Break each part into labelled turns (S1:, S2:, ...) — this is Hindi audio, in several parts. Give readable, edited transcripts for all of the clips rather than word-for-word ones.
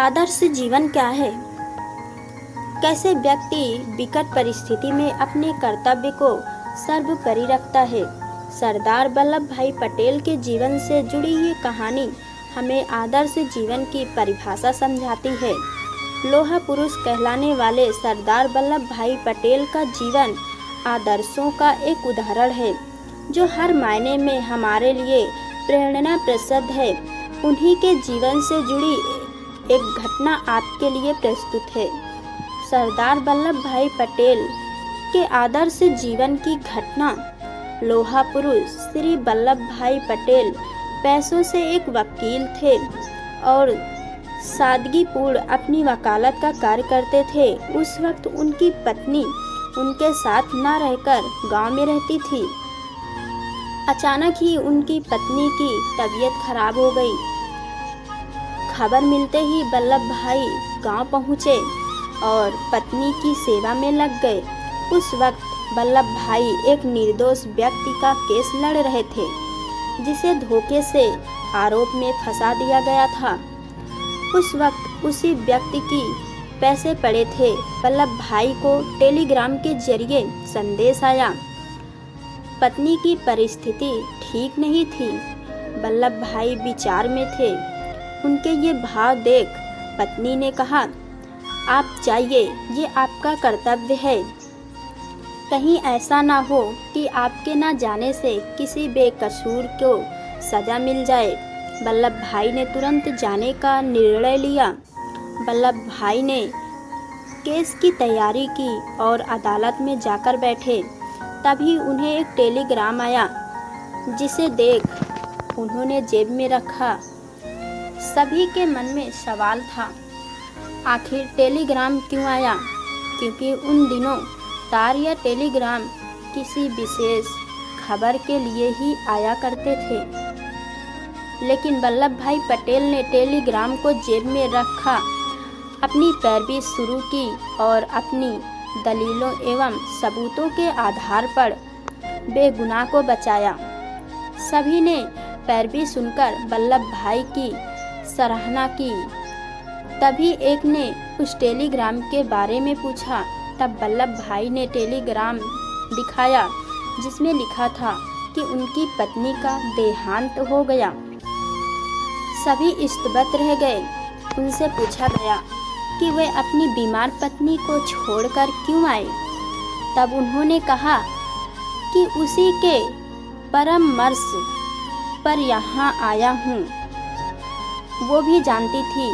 S1: आदर्श जीवन क्या है? कैसे व्यक्ति विकट परिस्थिति में अपने कर्तव्य को सर्वोपरि रखता है? सरदार वल्लभ भाई पटेल के जीवन से जुड़ी ये कहानी हमें आदर्श जीवन की परिभाषा समझाती है। लोहा पुरुष कहलाने वाले सरदार वल्लभ भाई पटेल का जीवन आदर्शों का एक उदाहरण है, जो हर मायने में हमारे लिए प्रेरणा प्रद है। उन्हीं के जीवन से जुड़ी एक घटना आपके लिए प्रस्तुत है। सरदार वल्लभ भाई पटेल के आदर्श जीवन की घटना। लोहा पुरुष श्री वल्लभ भाई पटेल पैसों से एक वकील थे और सादगीपूर्ण अपनी वकालत का कार्य करते थे। उस वक्त उनकी पत्नी उनके साथ न रहकर गांव में रहती थी। अचानक ही उनकी पत्नी की तबीयत खराब हो गई। खबर मिलते ही वल्लभ भाई गांव पहुंचे और पत्नी की सेवा में लग गए। उस वक्त वल्लभ भाई एक निर्दोष व्यक्ति का केस लड़ रहे थे, जिसे धोखे से आरोप में फंसा दिया गया था। उस वक्त उसी व्यक्ति की पैसे पड़े थे। वल्लभ भाई को टेलीग्राम के जरिए संदेश आया। पत्नी की परिस्थिति ठीक नहीं थी। वल्लभ भाई विचार में थे। उनके ये भाव देख पत्नी ने कहा, आप जाइए, ये आपका कर्तव्य है। कहीं ऐसा ना हो कि आपके ना जाने से किसी बेकसूर को सजा मिल जाए। वल्लभ भाई ने तुरंत जाने का निर्णय लिया। वल्लभ भाई ने केस की तैयारी की और अदालत में जाकर बैठे। तभी उन्हें एक टेलीग्राम आया, जिसे देख उन्होंने जेब में रखा। सभी के मन में सवाल था, आखिर टेलीग्राम क्यों आया? क्योंकि उन दिनों तार या टेलीग्राम किसी विशेष खबर के लिए ही आया करते थे। लेकिन वल्लभ भाई पटेल ने टेलीग्राम को जेब में रखा, अपनी पैरवी शुरू की और अपनी दलीलों एवं सबूतों के आधार पर बेगुनाह को बचाया। सभी ने पैरवी सुनकर वल्लभ भाई की सराहना की। तभी एक ने उस टेलीग्राम के बारे में पूछा। तब वल्लभ भाई ने टेलीग्राम दिखाया, जिसमें लिखा था कि उनकी पत्नी का देहांत हो गया। सभी स्तब्ध रह गए। उनसे पूछा गया कि वे अपनी बीमार पत्नी को छोड़कर क्यों आए। तब उन्होंने कहा कि उसी के परामर्श पर यहाँ आया हूँ। वो भी जानती थी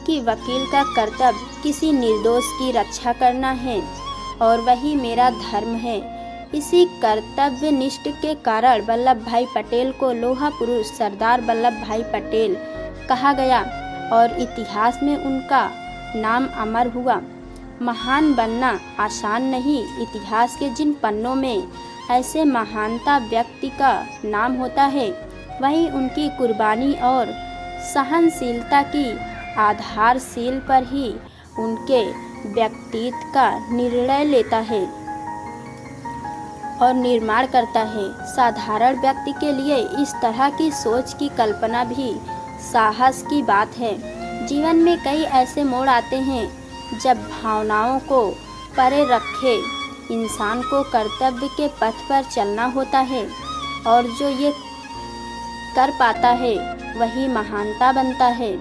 S1: कि वकील का कर्तव्य किसी निर्दोष की रक्षा करना है और वही मेरा धर्म है। इसी कर्तव्यनिष्ठ के कारण वल्लभ भाई पटेल को लोहा पुरुष सरदार वल्लभ भाई पटेल कहा गया और इतिहास में उनका नाम अमर हुआ। महान बनना आसान नहीं। इतिहास के जिन पन्नों में ऐसे महानता व्यक्ति का नाम होता है, वहीं उनकी कुर्बानी और सहनशीलता की आधारशिला पर ही उनके व्यक्तित्व का निर्णय लेता है और निर्माण करता है। साधारण व्यक्ति के लिए इस तरह की सोच की कल्पना भी साहस की बात है। जीवन में कई ऐसे मोड़ आते हैं जब भावनाओं को परे रखे इंसान को कर्तव्य के पथ पर चलना होता है, और जो ये कर पाता है वही महानता बनता है।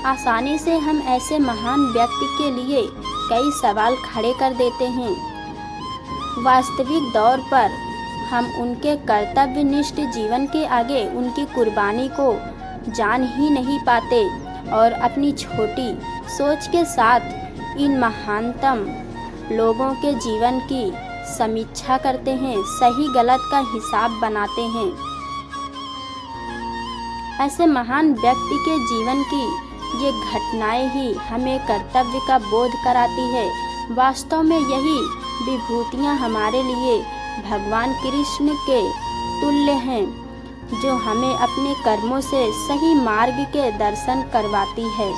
S1: आसानी से हम ऐसे महान व्यक्ति के लिए कई सवाल खड़े कर देते हैं। वास्तविक दौर पर हम उनके कर्तव्यनिष्ठ जीवन के आगे उनकी कुर्बानी को जान ही नहीं पाते और अपनी छोटी सोच के साथ इन महानतम लोगों के जीवन की समीक्षा करते हैं, सही गलत का हिसाब बनाते हैं। ऐसे महान व्यक्ति के जीवन की ये घटनाएं ही हमें कर्तव्य का बोध कराती है। वास्तव में यही विभूतियाँ हमारे लिए भगवान कृष्ण के तुल्य हैं, जो हमें अपने कर्मों से सही मार्ग के दर्शन करवाती है।